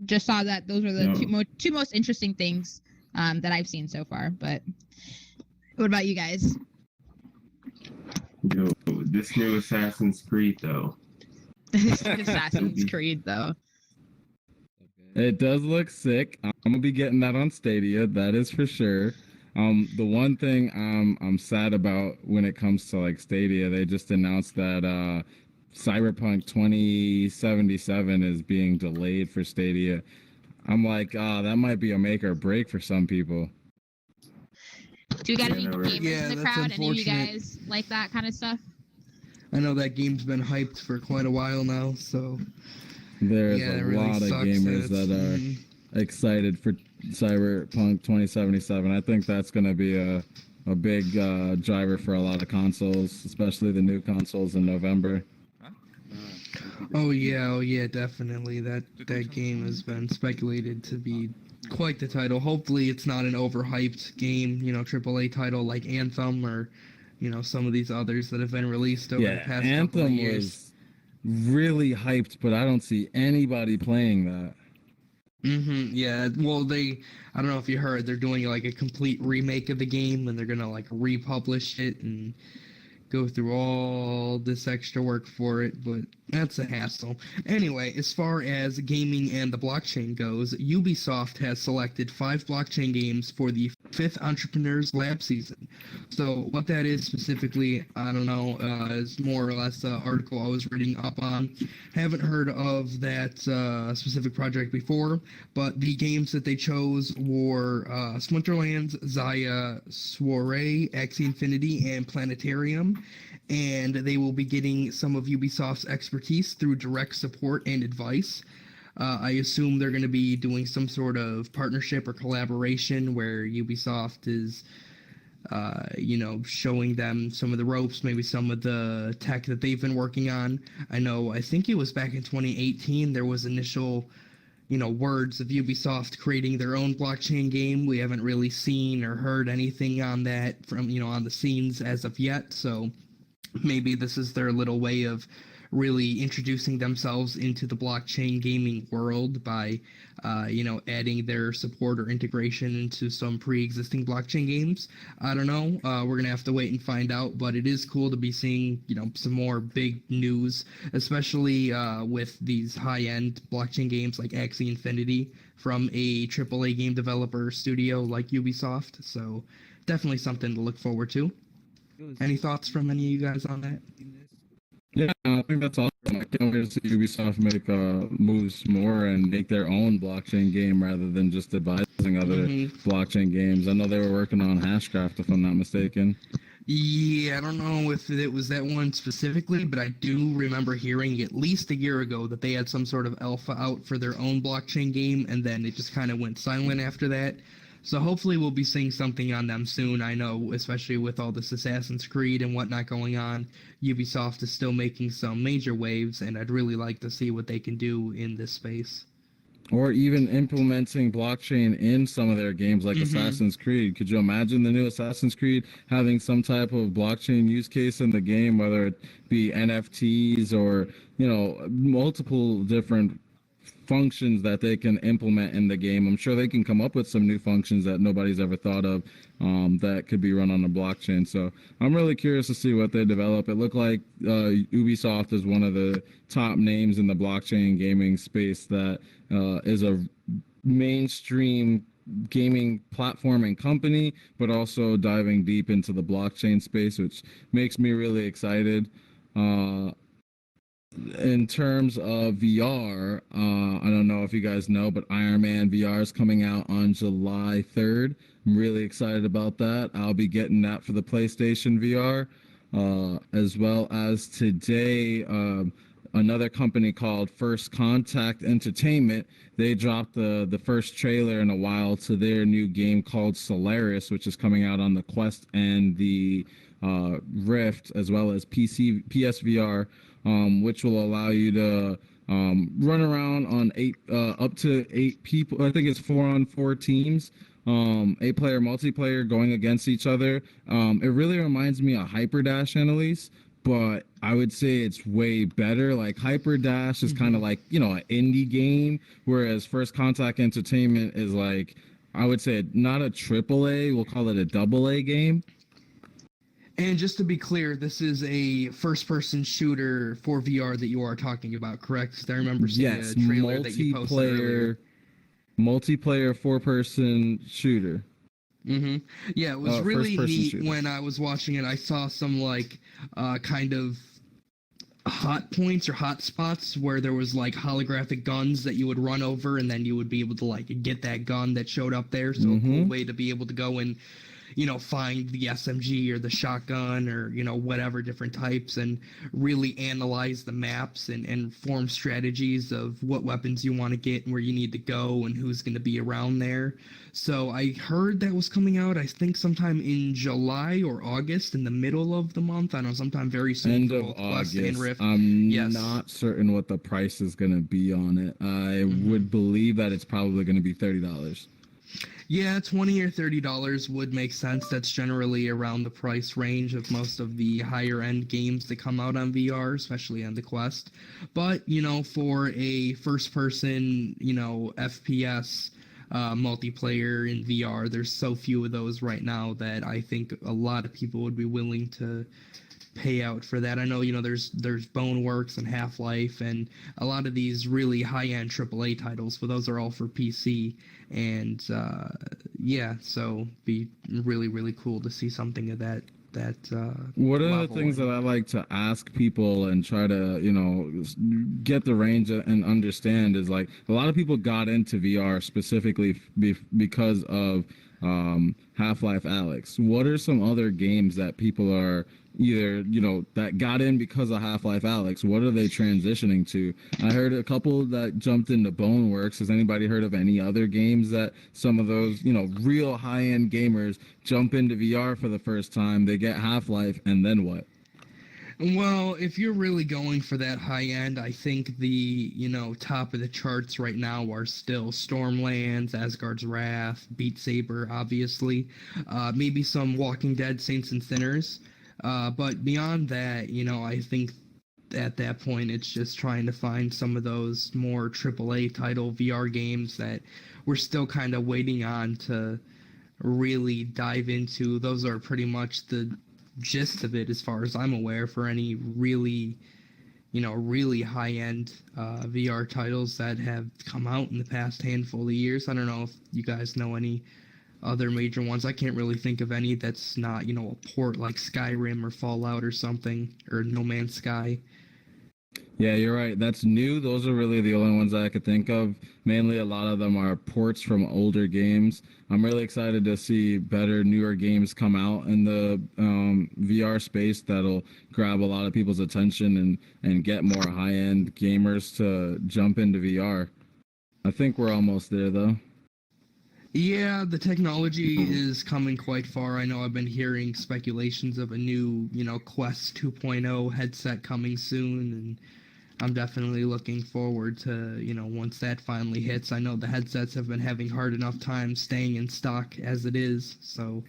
just saw that those are the two most interesting things that I've seen so far. But what about you guys? Yo, this new Assassin's Creed though. Assassin's Creed though. It does look sick. I'm gonna be getting that on Stadia. That is for sure. The one thing I'm sad about when it comes to like Stadia, they just announced that Cyberpunk 2077 is being delayed for Stadia. I'm like, that might be a make or break for some people. Do you got any gamers in the crowd? Any of you guys like that kind of stuff? I know that game's been hyped for quite a while now, so there's a lot of gamers that are excited for Cyberpunk 2077. I think that's going to be a big driver for a lot of consoles, especially the new consoles in November. Oh yeah, definitely. That game has been speculated to be quite the title. Hopefully it's not an overhyped game, AAA title like Anthem or, some of these others that have been released over the past couple of years. Anthem was really hyped, but I don't see anybody playing that. Yeah, well, I don't know if you heard, they're doing like a complete remake of the game, and they're gonna like republish it and go through all this extra work for it, but that's a hassle. Anyway, as far as gaming and the blockchain goes, Ubisoft has selected 5 blockchain games for the 5th Entrepreneurs Lab season. So what that is specifically, I don't know, is more or less the article I was reading up on. Haven't heard of that specific project before, but the games that they chose were Splinterlands, Zaya, Soiree, Axie Infinity, and Planetarium. And they will be getting some of Ubisoft's expertise through direct support and advice. I assume they're going to be doing some sort of partnership or collaboration where Ubisoft is, showing them some of the ropes, maybe some of the tech that they've been working on. I think it was back in 2018, there was initial, words of Ubisoft creating their own blockchain game. We haven't really seen or heard anything on that from, on the scenes as of yet. So maybe this is their little way of really introducing themselves into the blockchain gaming world by, adding their support or integration into some pre-existing blockchain games. I don't know. We're going to have to wait and find out, but it is cool to be seeing, some more big news, especially with these high-end blockchain games like Axie Infinity from a AAA game developer studio like Ubisoft. So definitely something to look forward to. Any thoughts from any of you guys on that? Yeah, I think that's awesome. I can't wait to see Ubisoft make moves more and make their own blockchain game rather than just advising other blockchain games. I know they were working on Hashcraft, if I'm not mistaken. Yeah, I don't know if it was that one specifically, but I do remember hearing at least a year ago that they had some sort of alpha out for their own blockchain game, and then it just kind of went silent after that. So hopefully we'll be seeing something on them soon. I know, especially with all this Assassin's Creed and whatnot going on, Ubisoft is still making some major waves, and I'd really like to see what they can do in this space. Or even implementing blockchain in some of their games like Assassin's Creed. Could you imagine the new Assassin's Creed having some type of blockchain use case in the game, whether it be NFTs or, multiple different functions that they can implement in the game? I'm sure they can come up with some new functions that nobody's ever thought of that could be run on a blockchain. So I'm really curious to see what they develop. It looked like Ubisoft is one of the top names in the blockchain gaming space that is a mainstream gaming platform and company, but also diving deep into the blockchain space, which makes me really excited. In terms of VR, I don't know if you guys know, but Iron Man VR is coming out on July 3rd. I'm really excited about that. I'll be getting that for the PlayStation VR, as well as today, another company called First Contact Entertainment. They dropped the first trailer in a while to their new game called Solaris, which is coming out on the Quest and the Rift, as well as PSVR, which will allow you to run around on up to 8 people. I think it's 4-on-4 teams, 8-player multiplayer going against each other. It really reminds me of Hyperdash, Annalise, but I would say it's way better. Like Hyper Dash is kind of like, you know, an indie game, whereas First Contact Entertainment is like, I would say not a triple A, we'll call it a double A game. And just to be clear, this is a first-person shooter for VR that you are talking about, correct? 'Cause I remember seeing Yes, a trailer that you posted earlier. multiplayer 4-person shooter. Yeah, it was really first-person neat shooter. when I was watching it. I saw some like kind of hot points or hot spots where there was like holographic guns that you would run over and then you would be able to like get that gun that showed up there. So a cool way to be able to go and, you know, find the SMG or the shotgun or, you know, whatever different types and really analyze the maps and form strategies of what weapons you want to get and where you need to go and who's going to be around there. So I heard that was coming out, I think sometime in July or August, in the middle of the month. I don't know, sometime very soon. End for of both Quest and August. Rift. I'm Yes. not certain what the price is going to be on it. I would believe that it's probably going to be $30. Yeah, $20 or $30 would make sense. That's generally around the price range of most of the higher end games that come out on VR, especially on the Quest. But, you know, for a first person, you know, FPS multiplayer in VR, there's so few of those right now that I think a lot of people would be willing to pay out for that. I know, you know, there's Boneworks and Half-Life and a lot of these really high-end AAA titles, but those are all for PC. And yeah, so be really, really cool to see something of that One of the level. things that I like to ask people and try to, you know, get the range and understand is like a lot of people got into VR specifically because of Half-Life Alyx. What are some other games that people are either, you know, that got in because of Half-Life Alyx? What are they transitioning to? I heard a couple that jumped into Boneworks. Has anybody heard of any other games that some of those, you know, real high-end gamers jump into VR for the first time? They get Half-Life, and then what? Well, if you're really going for that high end, I think the, you know, top of the charts right now are still Stormlands, Asgard's Wrath, Beat Saber, obviously. Maybe some Walking Dead, Saints and Sinners. But beyond that, you know, I think at that point it's just trying to find some of those more AAA title VR games that we're still kind of waiting on to really dive into. Those are pretty much the gist of it as far as I'm aware for any really, you know, really high-end VR titles that have come out in the past handful of years. I don't know if you guys know any other major ones. I can't really think of any that's not, you know, a port like Skyrim or Fallout or something, or No Man's Sky. Yeah, you're right. That's new. Those are really the only ones that I could think of. Mainly, a lot of them are ports from older games. I'm really excited to see better, newer games come out in the VR space that'll grab a lot of people's attention and get more high-end gamers to jump into VR. I think we're almost there, though. Yeah, the technology is coming quite far. I know I've been hearing speculations of a new, you know, Quest 2.0 headset coming soon, and I'm definitely looking forward to, you know, once that finally hits. I know the headsets have been having hard enough time staying in stock as it is, so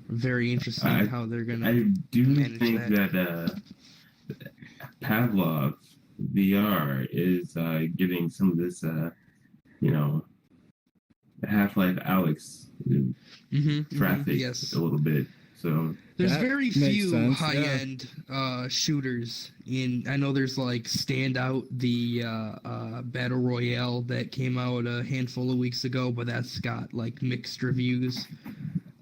very interesting how they're gonna. I do manage think that Pavlov VR is getting some of this, you know, Half-Life Alyx traffic yes. a little bit. So There's That very makes few sense, high-end shooters in. I know there's like Standout, the battle royale that came out a handful of weeks ago, but that's got like mixed reviews.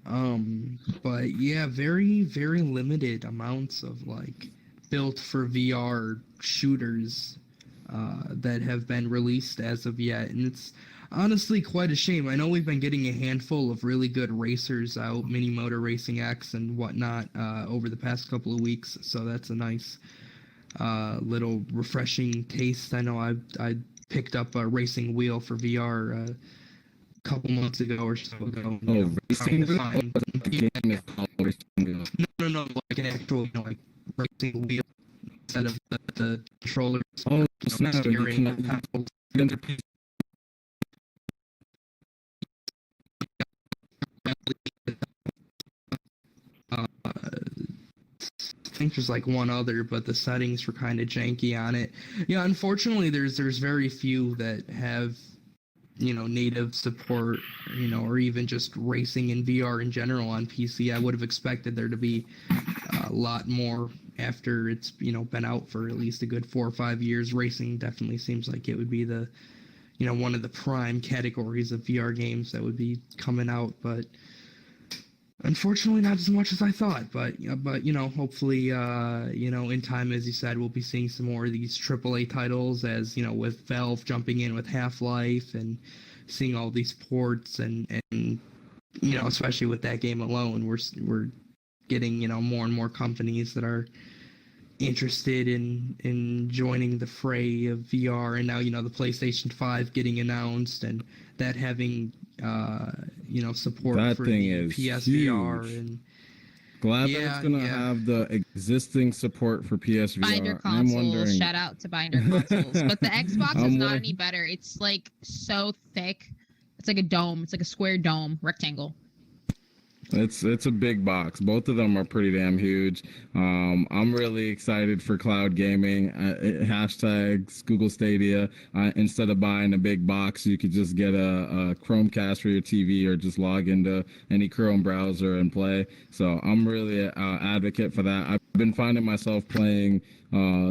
But yeah, very very limited amounts of like built for VR shooters that have been released as of yet, and it's honestly quite a shame. I know we've been getting a handful of really good racers out, Mini Motor Racing X and whatnot, over the past couple of weeks, so that's a nice little refreshing taste. I know I picked up a racing wheel for VR a couple months ago or so ago. Oh, racing wheel? Find, The game is called Racing Wheel. no, like an actual, you know, like racing wheel instead of the controllers. Oh, You know, snap. You steering, can paddles. enter PC. think there's like one other, but the settings were kind of janky on it. Yeah, unfortunately, there's very few that have, native support, or even just racing in VR in general on PC. I would have expected there to be a lot more after it's, been out for at least a good 4 or 5 years. Racing definitely seems like it would be the, one of the prime categories of VR games that would be coming out, but unfortunately not as much as I thought. But hopefully, in time, as you said, we'll be seeing some more of these AAA titles, as with Valve jumping in with Half-Life and seeing all these ports, and especially with that game alone, we're getting more and more companies that are interested in joining the fray of VR. And now the PlayStation 5 getting announced, and that having support that for thing the is PSVR. huge. And Glad that it's gonna have the existing support for PSVR. Binder consoles. Shout out to Binder consoles. But the Xbox is not any better. It's like so thick. It's like a dome. It's like a square dome, rectangle. It's a big box. Both of them are pretty damn huge. I'm really excited for cloud gaming. Hashtags Google Stadia. Instead of buying a big box, you could just get a Chromecast for your TV, or just log into any Chrome browser and play. So I'm really an advocate for that. I've been finding myself playing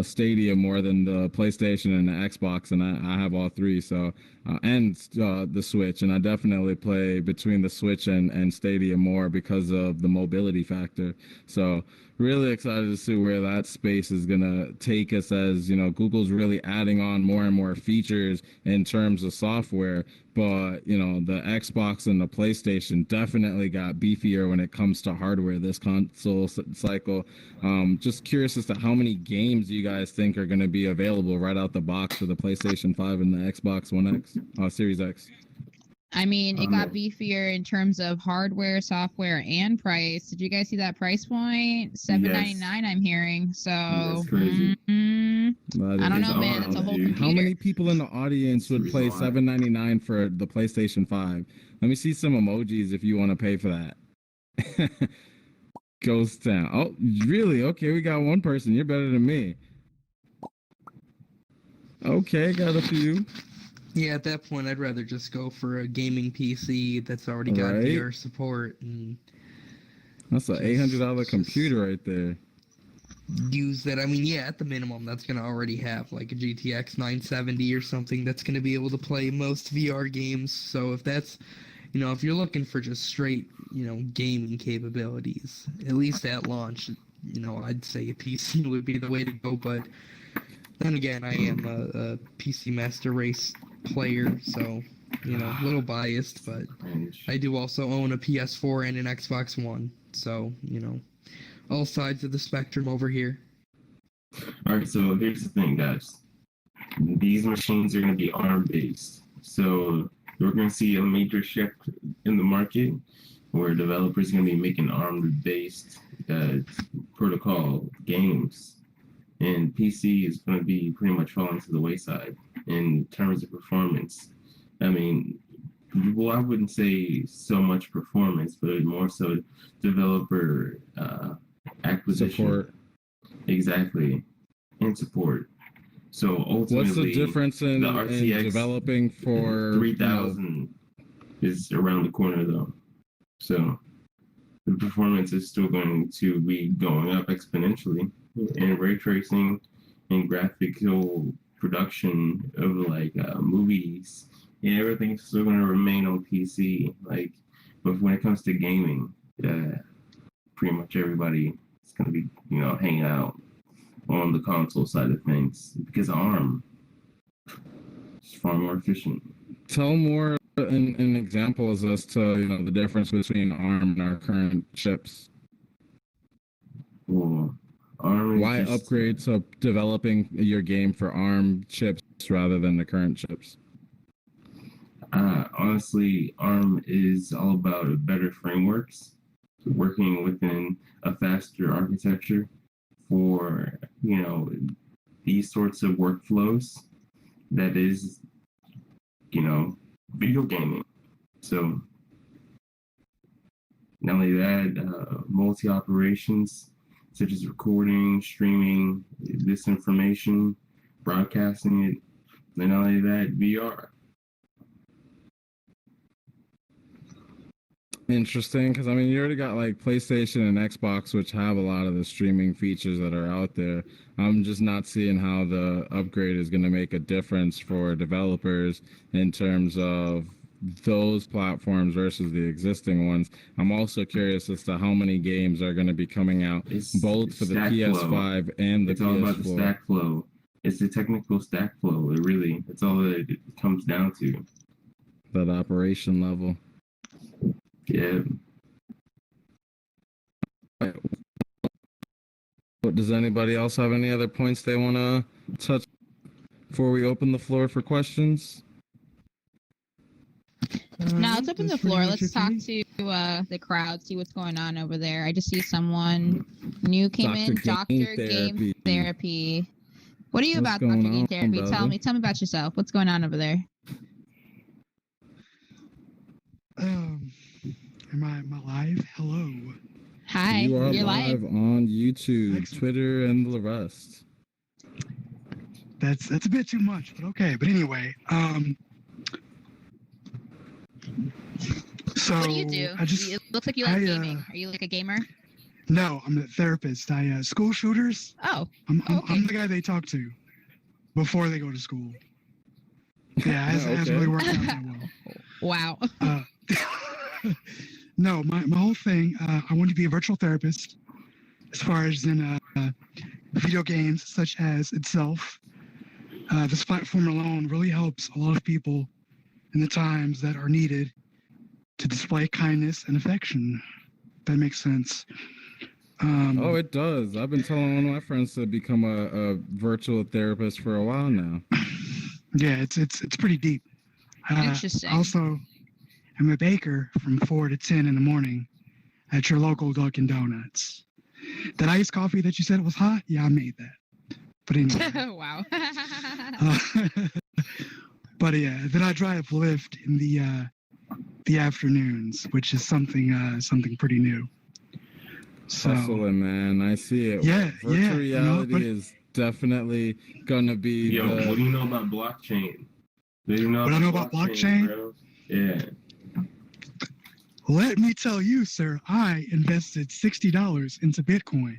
Stadia more than the PlayStation and the Xbox, and I have all three. So and the Switch, and I definitely play between the Switch and Stadia more because of the mobility factor. So really excited to see where that space is gonna take us, as Google's really adding on more and more features in terms of software. But the Xbox and the PlayStation definitely got beefier when it comes to hardware this console cycle. Just curious as to how many games you guys think are going to be available right out the box for the PlayStation 5 and the Xbox One X, Series X. I mean, it got beefier in terms of hardware, software, and price. Did you guys see that price point? $799, I'm hearing. So that's crazy. I don't know, man. It's a whole computer. How many people in the audience would play $799 for the PlayStation 5? Let me see some emojis if you want to pay for that. Ghost Town. Oh, really? Okay, we got one person. You're better than me. Okay, got a few. Yeah, at that point, I'd rather just go for a gaming PC that's already got VR support. And that's an $800 computer right there. Use that. I mean, yeah, at the minimum, that's going to already have like a GTX 970 or something that's going to be able to play most VR games. So if that's, if you're looking for just straight, gaming capabilities, at least at launch, I'd say a PC would be the way to go. But then again, I am a PC Master Race player, so a little biased, but I do also own a PS4 and an Xbox One, so all sides of the spectrum over here. All right, so here's the thing, guys. These machines are going to be ARM based, so we're going to see a major shift in the market where developers are going to be making ARM based protocol games, and PC is going to be pretty much falling to the wayside in terms of performance. I mean, I wouldn't say so much performance, but more so developer acquisition. Support. Exactly. And support. So ultimately, what's the difference in developing for 3000 is around the corner though. So the performance is still going to be going up exponentially, and ray tracing and graphical production of movies and everything's still going to remain on PC. But when it comes to gaming, pretty much everybody is going to be hanging out on the console side of things because ARM is far more efficient. Tell more in examples as to the difference between ARM and our current chips. Well, ARM why upgrade to developing your game for ARM chips rather than the current chips? Honestly, ARM is all about better frameworks, working within a faster architecture for these sorts of workflows. That is, video gaming. So not only that, multi operations such as recording, streaming this information, broadcasting it, and not only that, VR. Interesting, because I mean, you already got like PlayStation and Xbox, which have a lot of the streaming features that are out there. I'm just not seeing how the upgrade is going to make a difference for developers in terms of those platforms versus the existing ones. I'm also curious as to how many games are going to be coming out both for the PS5 and the it's PS4. all about the stack flow. It's the technical stack flow. It's all that it comes down to. That operation level. Yeah. What, does anybody else have any other points they want to touch before we open the floor for questions? Now let's open the floor. Let's talk to the crowd, see what's going on over there. I just see someone new came in. Dr. Game Therapy. What are you about, Dr. Game Therapy? Brother? Tell me about yourself. What's going on over there? Am I live? Hello. Hi, You are you're live on YouTube, Excellent. Twitter, and the rest. That's a bit too much, but okay. But anyway, so What do you do? It looks like you like gaming. Are you like a gamer? No, I'm a therapist. I school shooters. Oh, I'm the guy they talk to before they go to school. Yeah, it hasn't really worked out that well. wow. No, my whole thing, I want to be a virtual therapist as far as in video games such as itself. This platform alone really helps a lot of people in the times that are needed to display kindness and affection. That makes sense. Oh, it does. I've been telling one of my friends to become a virtual therapist for a while now. Yeah, it's pretty deep. Interesting. Also, I'm a baker from 4 to 10 in the morning at your local Dunkin' Donuts. That iced coffee that you said was hot, yeah, I made that. But anyway. wow. But yeah, then I drive Lyft in the afternoons, which is something pretty new. So Hustling, man. I see it. Yeah, Virtual reality but is definitely gonna be. Yo, what do you know about blockchain? Do you know What I know about blockchain? bro? Yeah. let me tell you, sir, I invested $60 into Bitcoin.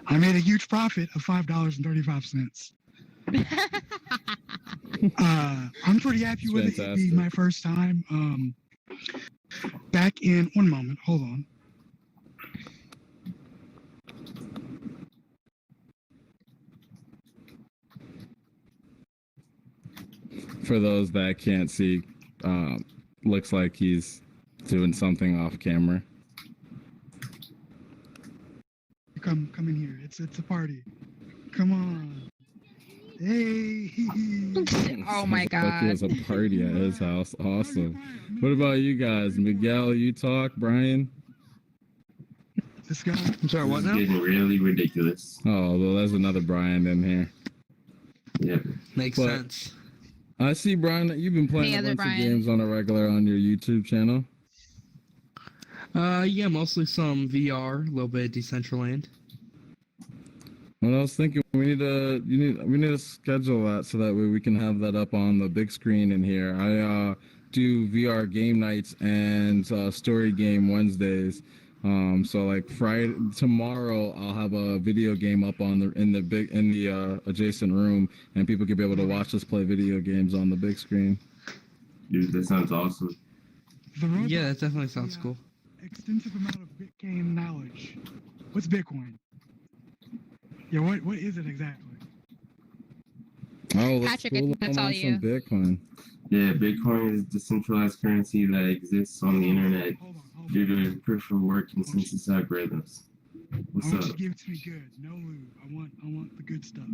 I made a huge profit of $5.35. I'm pretty happy with it. It'd be my first time. Back in one moment, hold on. For those that can't see, looks like he's doing something off camera. Come in here. It's a party. Come on. Hey. Oh my Looks like he has God. a party at his house. Awesome. What about you guys? Miguel, you talk? Brian? This guy. I'm sorry, what It's now? getting really ridiculous. Oh, well, there's another Brian in here. Yeah. Makes But- sense. I see, Brian, that you've been playing Hey, a other bunch of Brian. games on a regular on your YouTube channel. Yeah, mostly some VR, a little bit of Decentraland. Well, I was thinking we need to schedule that so that way we can have that up on the big screen in here. I do VR game nights and story game Wednesdays. So like tomorrow I'll have a video game up on in the adjacent room, and people can be able to watch us play video games on the big screen. Dude, that sounds awesome. The robot Yeah, that definitely sounds cool. Extensive amount of Bitcoin knowledge. What's Bitcoin? Yeah, what is it exactly? Oh, let's Patrick, pull that's on all some you. Bitcoin. Yeah, Bitcoin is a decentralized currency that exists on the internet Hold on. due to proof of work consensus algorithms. I What's want up? you to give it to me good. No lube. I want the good stuff.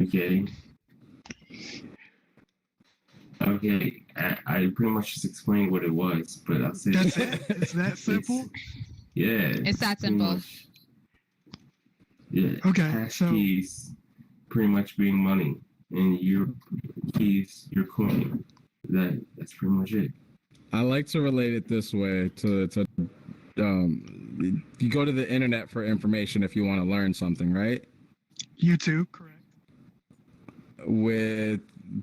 Okay. Okay, I pretty much just explained what it was, but I'll say That's it? It's that simple? Yeah. It's that pretty simple. much. Yeah. Okay, Hash so- keys pretty much being money, and your keys, your coin. That's pretty much it. I like to relate it this way to you go to the internet for information if you want to learn something, right? YouTube, correct. With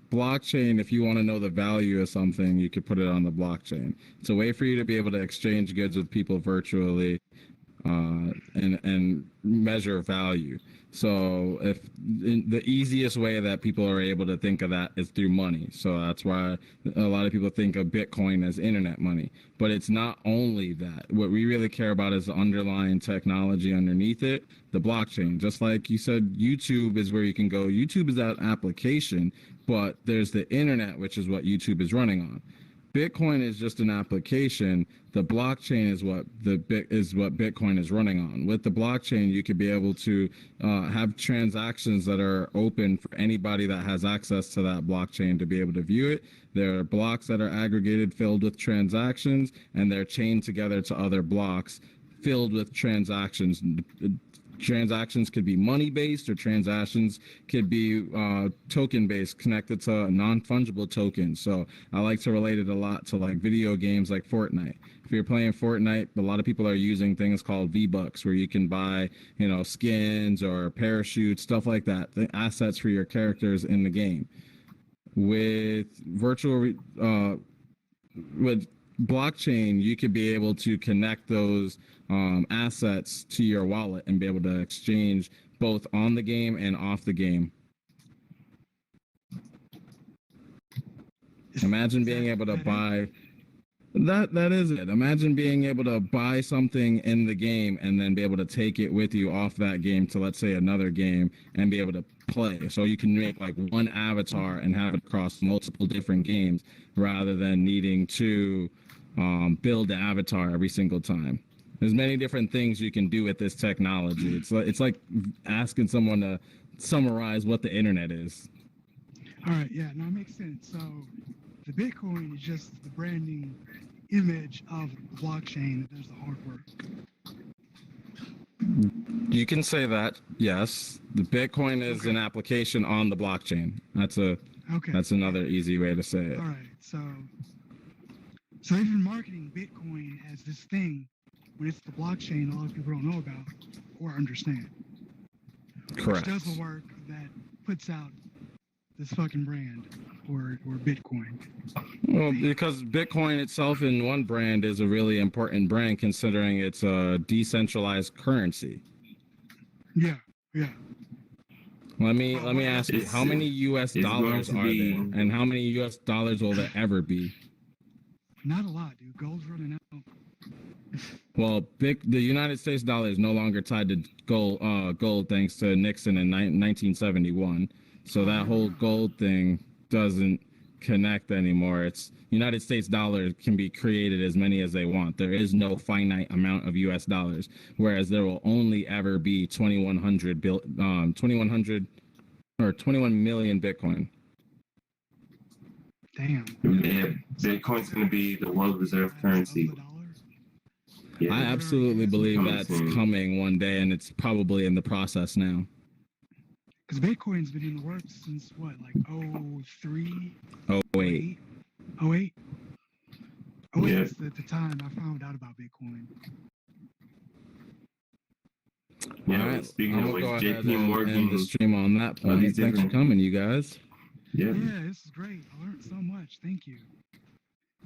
blockchain, if you want to know the value of something, you could put it on the blockchain. It's a way for you to be able to exchange goods with people virtually, and measure value. So if the easiest way that people are able to think of that is through money. So that's why a lot of people think of Bitcoin as internet money. But it's not only that. What we really care about is the underlying technology underneath it, the blockchain. Just like you said, YouTube is where you can go. YouTube is that application, but there's the internet, which is what YouTube is running on. Bitcoin is just an application. The blockchain is what Bitcoin is running on. With the blockchain, you could be able to have transactions that are open for anybody that has access to that blockchain to be able to view it. There are blocks that are aggregated, filled with transactions, and they're chained together to other blocks filled with transactions. Transactions could be money-based, or transactions could be token-based, connected to a non-fungible token. So I like to relate it a lot to like video games like Fortnite. If you're playing Fortnite, a lot of people are using things called V-Bucks, where you can buy, skins or parachutes, stuff like that, the assets for your characters in the game. With with blockchain, you could be able to connect those assets to your wallet and be able to exchange both on the game and off the game. Imagine being able to buy that is it. Imagine being able to buy something in the game and then be able to take it with you off that game to, let's say, another game and be able to play. So you can make like one avatar and have it across multiple different games rather than needing to build the avatar every single time. There's many different things you can do with this technology. It's like asking someone to summarize what the internet is. All right, yeah, no, it makes sense. So the Bitcoin is just the branding image of the blockchain that does the hard work. You can say that, yes. The Bitcoin is an application on the blockchain. That's another easy way to say it. All right, so they've been marketing Bitcoin as this thing when it's the blockchain a lot of people don't know about or understand. Correct. Which does the work that puts out this fucking brand or Bitcoin. Well, because Bitcoin itself in one brand is a really important brand, considering it's a decentralized currency. Yeah. Let me ask you, how many U.S. dollars are there, and how many U.S. dollars will there ever be? Not a lot, dude. Gold's running out. Well, the United States dollar is no longer tied to gold thanks to Nixon in 1971. So that whole gold thing doesn't connect anymore. It's United States dollar can be created as many as they want. There is no finite amount of U.S. dollars, whereas there will only ever be 21 million Bitcoin. Damn. Yeah, Bitcoin's going to be the world reserve currency. Yeah. I absolutely believe that's coming one day, and it's probably in the process now. Because Bitcoin's been in the works since what, like 03? 08. 08? Yeah. Is the time I found out about Bitcoin. Yeah, All right, speaking I'm of gonna which, go ahead JP and Morgan. end the stream on that point. these Thanks for different- coming, you guys. Yeah. Yeah, this is great. I learned so much. Thank you.